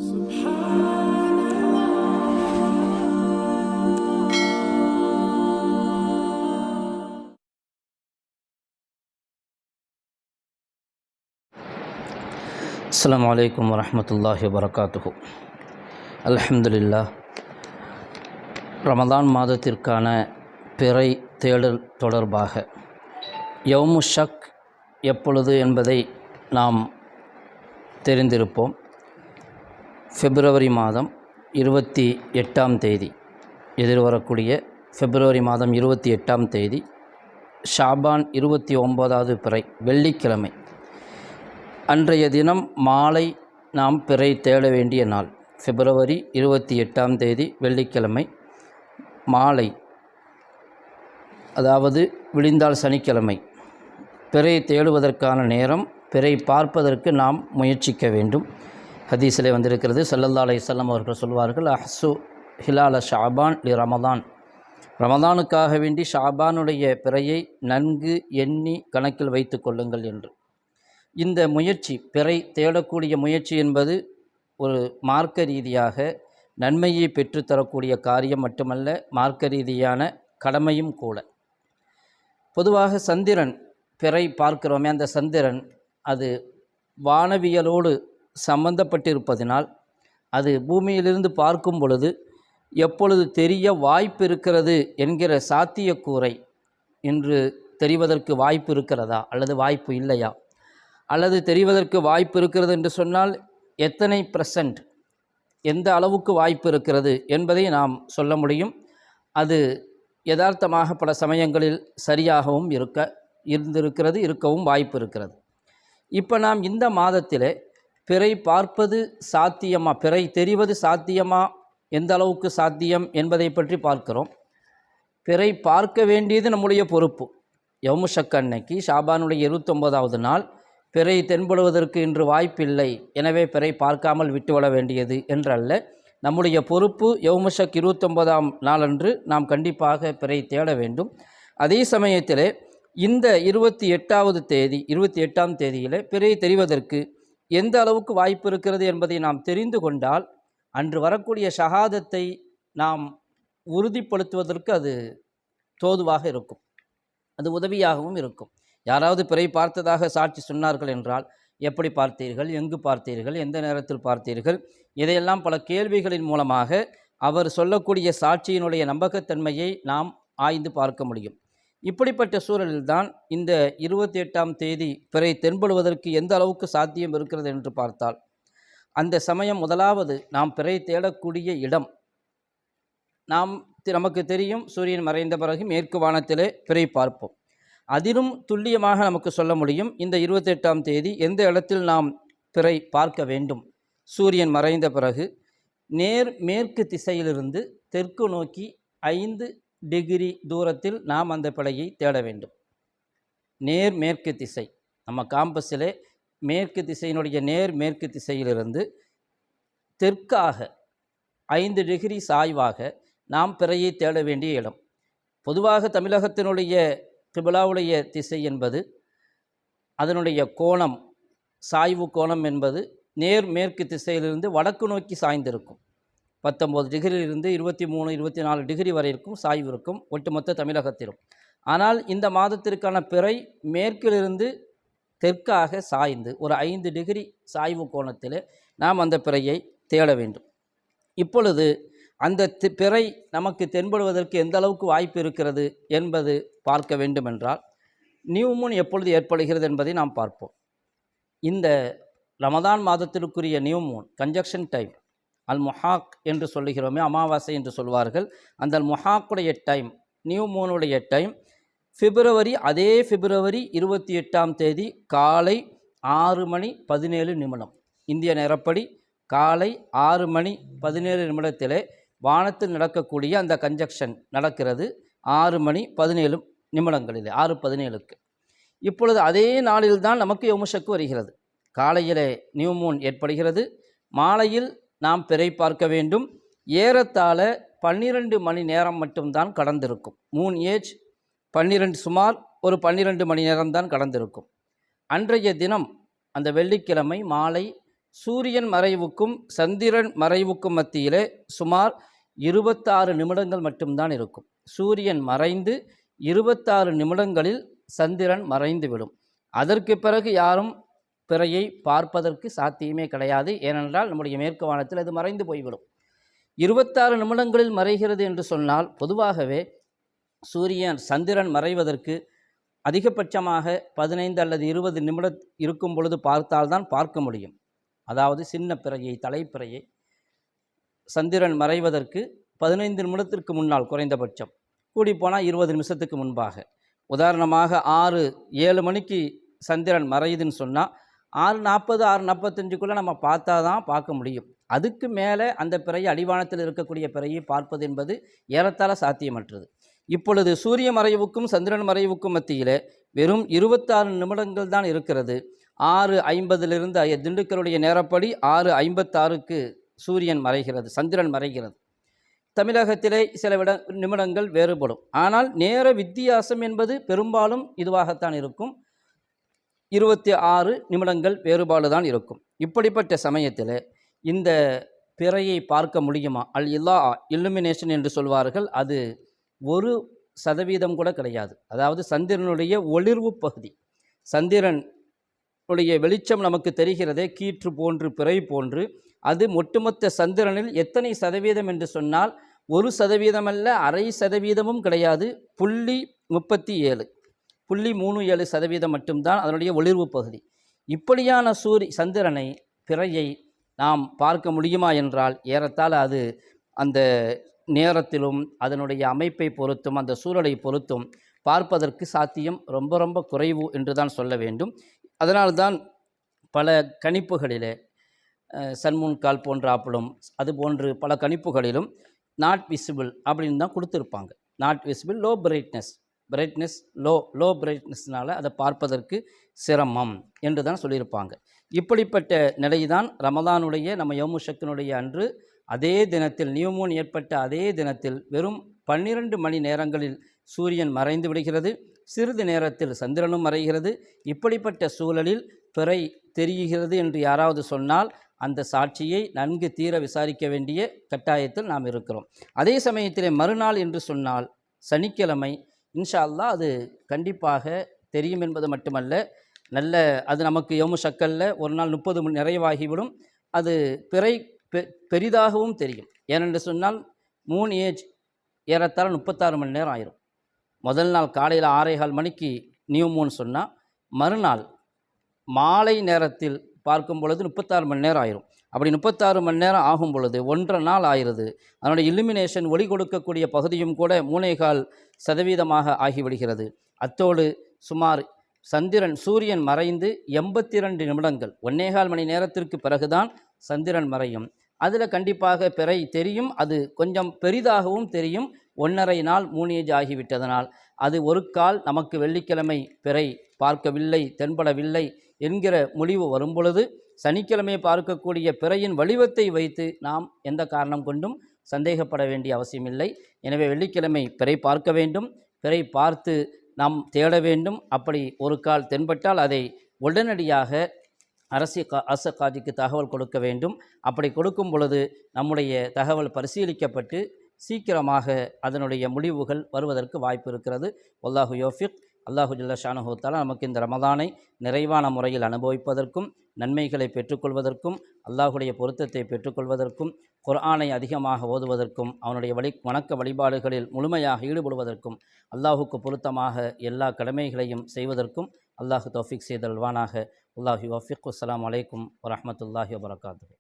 அஸ்ஸலாமு அலைக்கும் வரஹ்மத்துல்லாஹி வபரகாத்துஹு. அல்ஹம்துலில்லாஹ். ரமதான் மாதத்திற்கான பிறை தேடல் தொடர்பாக யௌமு ஷக் எப்பொழுது என்பதை நாம் தெரிந்திருப்போம். பிப்ரவரி மாதம் 28ஆம் தேதி, எதிர்வரக்கூடிய பிப்ரவரி மாதம் 28ஆம் தேதி, ஷாபான் 29வது பிறை வெள்ளிக்கிழமை அன்றைய தினம் மாலை நாம் பிறை தேட வேண்டிய நாள். பிப்ரவரி 28ஆம் தேதி வெள்ளிக்கிழமை மாலை, அதாவது விடிந்தால் சனிக்கிழமை, பிறை தேடுவதற்கான நேரம். பிறை பார்ப்பதற்கு நாம் முயற்சிக்க வேண்டும். ஹதீஸிலே வந்திருக்கிறது, ஸல்லல்லாஹு அலைஹி வஸல்லம் அவர்கள் சொல்வார்கள், அஹ்சு ஹிலால ஷாபான் லி ரமதான். ரமதானுக்காக வேண்டி ஷாபானுடைய பிறையை நன்கு எண்ணி கணக்கில் வைத்து கொள்ளுங்கள் என்று. இந்த முயற்சி, பிறை தேடக்கூடிய முயற்சி என்பது ஒரு மார்க்க ரீதியாக நன்மையை பெற்றுத்தரக்கூடிய காரியம் மட்டுமல்ல, மார்க்க ரீதியான கடமையும் கூட. பொதுவாக சந்திரன் பிறை பார்க்கிறோமே, அந்த சந்திரன் அது வானவியலோடு சம்பந்தப்பட்டிருப்பதினால் அது பூமியிலிருந்து பார்க்கும் பொழுது எப்பொழுது தெரிய வாய்ப்பு இருக்கிறது என்கிற சாத்தியக்கூறை இன்று தெரிவதற்கு வாய்ப்பு இருக்கிறதா அல்லது வாய்ப்பு இல்லையா, அல்லது தெரிவதற்கு வாய்ப்பு இருக்கிறது என்று சொன்னால் எத்தனை %, எந்த அளவுக்கு வாய்ப்பு இருக்கிறது என்பதை நாம் சொல்ல முடியும். அது யதார்த்தமாக பல சமயங்களில் சரியாகவும் இருந்திருக்கிறது, இருக்கவும் வாய்ப்பு இருக்கிறது. இப்போ நாம் இந்த மாதத்தில் பிறை பார்ப்பது சாத்தியமா, பிறை தெரிவது சாத்தியமா, எந்த அளவுக்கு சாத்தியம் என்பதை பற்றி பார்க்கிறோம். பிறை பார்க்க வேண்டியது நம்முடைய பொறுப்பு. யௌமு ஷக் அன்னைக்கு, ஷாபானுடைய 29வது நாள், பிறை தென்படுவதற்கு இன்று வாய்ப்பில்லை, எனவே பிறை பார்க்காமல் விட்டுவிட வேண்டியது என்றல்ல. நம்முடைய பொறுப்பு யௌமு ஷக் 29ஆம் நாளன்று நாம் கண்டிப்பாக பிறை தேட வேண்டும். அதே சமயத்தில் இந்த 28ஆம் தேதியில் பிறை தெரிவதற்கு எந்த அளவுக்கு வாய்ப்பு இருக்கிறது என்பதை நாம் தெரிந்து கொண்டால் அன்று வரக்கூடிய ஷஹாதத்தை நாம் உறுதிப்படுத்துவதற்கு அது தோதுவாக இருக்கும், அது உதவியாகவும் இருக்கும். யாராவது பிறை பார்த்ததாக சாட்சி சொன்னார்கள் என்றால், எப்படி பார்த்தீர்கள், எங்கு பார்த்தீர்கள், எந்த நேரத்தில் பார்த்தீர்கள், இதையெல்லாம் பல கேள்விகளின் மூலமாக அவர் சொல்லக்கூடிய சாட்சியினுடைய நம்பகத்தன்மையை நாம் ஆய்ந்து பார்க்க முடியும். இப்படிப்பட்ட சூழலில்தான் இந்த 28ஆம் தேதி பிறை தென்படுவதற்கு எந்த அளவுக்கு சாத்தியம் இருக்கிறது என்று பார்த்தால், அந்த சமயம் முதலாவது நாம் பிறை தேடக்கூடிய இடம், நமக்கு தெரியும், சூரியன் மறைந்த பிறகு மேற்கு வானத்திலே பிறை பார்ப்போம். அதிலும் துல்லியமாக நமக்கு சொல்ல முடியும், இந்த 28ஆம் தேதி எந்த இடத்தில் நாம் பிறை பார்க்க வேண்டும். சூரியன் மறைந்த பிறகு மேற்கு திசையிலிருந்து தெற்கு நோக்கி 5 டிகிரி தூரத்தில் நாம் அந்த பிறையை தேட வேண்டும். மேற்கு திசை, நம்ம காம்பஸிலே மேற்கு திசையினுடைய மேற்கு திசையிலிருந்து தெற்காக 5 டிகிரி சாய்வாக நாம் பிறையை தேட வேண்டிய இடம். பொதுவாக தமிழகத்தினுடைய கிபிலாவுடைய திசை என்பது, அதனுடைய கோணம், சாய்வு கோணம் என்பது மேற்கு திசையிலிருந்து வடக்கு நோக்கி சாய்ந்திருக்கும். 19 டிகிரியிலிருந்து 23, 24 டிகிரி வரை இருக்கும் சாய்வு இருக்கும் ஒட்டுமொத்த தமிழகத்திலும். ஆனால் இந்த மாதத்திற்கான பிறை மேற்கிலிருந்து தெற்காக சாய்ந்து ஒரு 5 டிகிரி சாய்வு கோணத்தில் நாம் அந்த பிறையை தேட வேண்டும். இப்பொழுது அந்த பிறை நமக்கு தென்படுவதற்கு எந்த அளவுக்கு வாய்ப்பு இருக்கிறது என்பது பார்க்க வேண்டுமென்றால், நியூ மூன் எப்பொழுது ஏற்படுகிறது என்பதை நாம் பார்ப்போம். இந்த ரமதான் மாதத்திற்குரிய நியூ மூன் கன்ஜக்ஷன் டைம், அல் முஹாக் என்று சொல்லுகிறோமே, அமாவாசை என்று சொல்வார்கள். அந்த அல் முஹாக்குடைய டைம், நியூ மூனுடைய டைம் பிப்ரவரி 28ஆம் தேதி காலை 6:17 இந்திய நேரப்படி காலை 6:17 வானத்தில் நடக்கக்கூடிய அந்த கன்ஜக்ஷன் நடக்கிறது 6:17 6:17. இப்பொழுது அதே நாளில்தான் நமக்கு யௌமு ஷக் வருகிறது. காலையிலே நியூ மூன் ஏற்படுகிறது, மாலையில் நாம் பிறை பார்க்க வேண்டும். ஏறத்தாழ 12 மணி நேரம் மட்டும்தான் கடந்திருக்கும். மூன் ஏஜ் 12, சுமார் ஒரு 12 மணி நேரம்தான் கடந்திருக்கும். அன்றைய தினம், அந்த வெள்ளிக்கிழமை மாலை சூரியன் மறைவுக்கும் சந்திரன் மறைவுக்கும் மத்தியிலே சுமார் 26 நிமிடங்கள் மட்டும்தான் இருக்கும். சூரியன் மறைந்து 26 நிமிடங்களில் சந்திரன் மறைந்துவிடும். அதற்கு பிறகு யாரும் பிறையை பார்ப்பதற்கு சாத்தியமே கிடையாது. ஏனென்றால் நம்முடைய மேற்கு வானத்தில் அது மறைந்து போய்விடும். 26 நிமிடங்களில் மறைகிறது என்று சொன்னால் பொதுவாகவே சந்திரன் மறைவதற்கு அதிகபட்சமாக 15 அல்லது 20 நிமிடம் இருக்கும் பொழுது பார்த்தால்தான் பார்க்க முடியும். அதாவது சின்ன பிறையை, தலைப்பிறையை சந்திரன் மறைவதற்கு 15 நிமிடத்திற்கு முன்னால் குறைந்தபட்சம், கூடிப்போனால் 20 நிமிஷத்துக்கு முன்பாக. உதாரணமாக 6-7 மணிக்கு சந்திரன் மறையுதுன்னு சொன்னால் 6:40 6:45க்குள்ளே நம்ம பார்த்தா தான் பார்க்க முடியும். அதுக்கு மேலே அந்த பிறையை, அடிவானத்தில் இருக்கக்கூடிய பிறையை பார்ப்பது என்பது ஏறத்தாழ சாத்தியமற்றது. இப்பொழுது சூரிய மறைவுக்கும் சந்திரன் மறைவுக்கும் மத்தியில் வெறும் 26 நிமிடங்கள் தான் இருக்கிறது. 6:50 திண்டுக்கலுடைய நேரப்படி 6:56க்கு சூரியன் மறைகிறது, சந்திரன் மறைகிறது. தமிழகத்திலே சில நிமிடங்கள் வேறுபடும். ஆனால் நேர வித்தியாசம் என்பது பெரும்பாலும் இதுவாகத்தான் இருக்கும். 26 நிமிடங்கள் வேறுபாடு தான் இருக்கும். இப்படிப்பட்ட சமயத்தில் இந்த பிறையை பார்க்க முடியுமா? இல்லுமினேஷன் என்று சொல்வார்கள். அது 1% கூட கிடையாது. அதாவது சந்திரனுடைய ஒளிர்வு பகுதி, சந்திரனுடைய வெளிச்சம் நமக்கு தெரிகிறதே, கீற்று போன்று, பிறை போன்று. அது ஒட்டுமொத்த சந்திரனில் எத்தனை சதவீதம் என்று சொன்னால் 1% அல்ல, 0.5% கிடையாது. 0.37% மட்டும்தான் அதனுடைய ஒளிர்வு பகுதி. இப்படியான சந்திரனை, பிறையை நாம் பார்க்க முடியுமா என்றால் ஏறத்தாழ அது அந்த நேரத்திலும் அதனுடைய அமைப்பை பொறுத்தும் அந்த சூழலை பொறுத்தும் பார்ப்பதற்கு சாத்தியம் ரொம்ப ரொம்ப குறைவு என்று தான் சொல்ல வேண்டும். அதனால்தான் பல கணிப்புகளிலே சன்முன்கால் போன்றாப்பிலும் அதுபோன்று பல கணிப்புகளிலும் நாட் விசிபிள் அப்படின்னு தான் கொடுத்துருப்பாங்க. Not visible, low brightness low பிரைட்னஸ்னால் அதை பார்ப்பதற்கு சிரமம் என்று தான் சொல்லியிருப்பாங்க. இப்படிப்பட்ட நிலைதான் ரமதானுடைய நம்ம யௌமுஷக்கினுடைய அன்று அதே தினத்தில், நியூமூன் ஏற்பட்ட அதே தினத்தில் வெறும் 12 மணி நேரங்களில் சூரியன் மறைந்து விடுகிறது. சிறிது நேரத்தில் சந்திரனும் மறைகிறது. இப்படிப்பட்ட சூழலில் பிறை தெரிகிறது என்று யாராவது சொன்னால் அந்த சாட்சியை நன்கு தீர விசாரிக்க வேண்டிய கட்டாயத்தில் நாம் இருக்கிறோம். அதே சமயத்திலே மறுநாள் என்று சொன்னால் சனிக்கிழமை இன்ஷா அல்லாஹ் அது கண்டிப்பாக தெரியும் என்பது மட்டுமல்ல, அது நமக்கு யௌமு ஷக்கல்ல ஒரு நாள் 30 மணி நிறைவாகிவிடும். அது பிறை பெரிதாகவும் தெரியும். ஏனென்று சொன்னால் மூன் ஏஜ் ஏறத்தாழ 36 மணி நேரம் ஆயிரும். முதல் நாள் காலையில் 6:15 மணிக்கு நியூ மூன் சொன்னால் மறுநாள் மாலை நேரத்தில் பார்க்கும் பொழுது 36 மணி நேரம் ஆயிரும். அப்படி 36 மணி நேரம் ஆகும் பொழுது 1.5 நாள் ஆயிடுது. அதனுடைய இல்லுமினேஷன், ஒளி கொடுக்கக்கூடிய பகுதியும் கூட 3.25% ஆகிவிடுகிறது. அத்தோடு சுமார் சூரியன் மறைந்து 82 நிமிடங்கள், 1.25 மணி நேரத்திற்கு பிறகுதான் சந்திரன் மறையும். அதில் கண்டிப்பாக பிறை தெரியும். அது கொஞ்சம் பெரிதாகவும் தெரியும். 1.5 நாள் 3 ஏஜ் ஆகிவிட்டதனால் அது ஒரு கால் நமக்கு வெள்ளிக்கிழமை பிறை பார்க்கவில்லை, தென்படவில்லை என்கிற முடிவு வரும்பொழுது சனிக்கிழமை பார்க்கக்கூடிய பிறையின் வடிவத்தை வைத்து நாம் எந்த காரணம் கொண்டும் சந்தேகப்பட வேண்டிய அவசியமில்லை. எனவே வெள்ளிக்கிழமை பிறை பார்க்க வேண்டும், பிறை பார்த்து நாம் தேட வேண்டும். அப்படி ஒரு கால் தென்பட்டால் அதை உடனடியாக அரச காஜிக்கு தகவல் கொடுக்க வேண்டும். அப்படி கொடுக்கும் பொழுது நம்முடைய தகவல் பரிசீலிக்கப்பட்டு சீக்கிரமாக அதனுடைய முடிவுகள் வருவதற்கு வாய்ப்பு இருக்கிறது. வல்லாஹு யோஃபிக். அல்லாஹு ஜல்ல ஷானுஹு தஆலா நமக்கு இந்த ரமதானை நிறைவான முறையில் அனுபவிப்பதற்கும், நன்மைகளை பெற்றுக்கொள்வதற்கும், அல்லாஹுடைய பொருத்தத்தை பெற்றுக்கொள்வதற்கும், குர்ஆனை அதிகமாக ஓதுவதற்கும், அவனுடைய வணக்க வழிபாடுகளில் முழுமையாக ஈடுபடுவதற்கும், அல்லாஹுக்கு பொருத்தமாக எல்லா கடமைகளையும் செய்வதற்கும் அல்லாஹு தௌஃபீக் செய்தல்வானாக. அல்லாஹு வஃபிக். அஸ்ஸலாமு அலைக்கும் வரஹ்மத்துல்லாஹி வபரகாத்துஹு.